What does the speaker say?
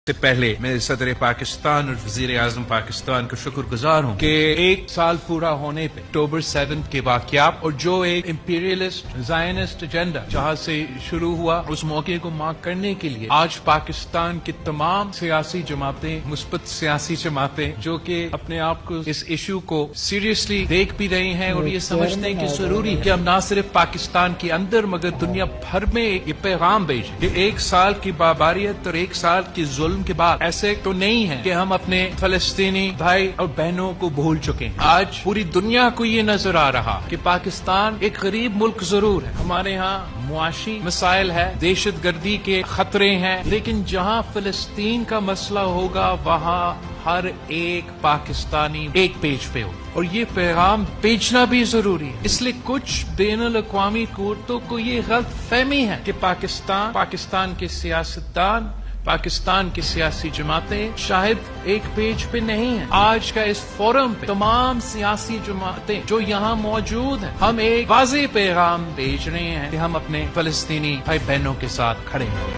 سے پہلے میں صدر پاکستان اور وزیر اعظم پاکستان کا شکر گزار ہوں کہ 1 سال پورا ہونے پہ اکتوبر 7 کے واقعات اور جو ایک امپیریلسٹ زائنسٹ ایجنڈا جہاں سے شروع ہوا اس موقع کو مارک کرنے کے لیے آج پاکستان کی تمام سیاسی جماعتیں مثبت سیاسی جماعتیں جو کہ اپنے آپ کو اس ایشو کو سیریسلی دیکھ بھی رہی ہیں اور یہ سمجھتے ہیں کہ ضروری ہے کہ ہم نہ صرف پاکستان کے اندر مگر دنیا بھر میں یہ پیغام بھیجیں کہ 1 سال کی باباریت اور 1 سال کی ظلم کے بعد ایسے تو نہیں ہے کہ ہم اپنے فلسطینی بھائی اور بہنوں کو بھول چکے ہیں۔ آج پوری دنیا کو یہ نظر آ رہا کہ پاکستان ایک غریب ملک ضرور ہے، ہمارے ہاں معاشی مسائل ہے، دہشت گردی کے خطرے ہیں، لیکن جہاں فلسطین کا مسئلہ ہوگا وہاں ہر ایک پاکستانی ایک پیج پہ ہو اور یہ پیغام بیچنا بھی ضروری ہے۔ اس لیے کچھ بین الاقوامی قوتوں کو یہ غلط فہمی ہے کہ پاکستان کے سیاستدان پاکستان کی سیاسی جماعتیں شاید ایک پیج پہ نہیں ہیں۔ آج کا اس فورم پہ تمام سیاسی جماعتیں جو یہاں موجود ہیں ہم ایک واضح پیغام بھیج رہے ہیں کہ ہم اپنے فلسطینی بھائی بہنوں کے ساتھ کھڑے ہیں۔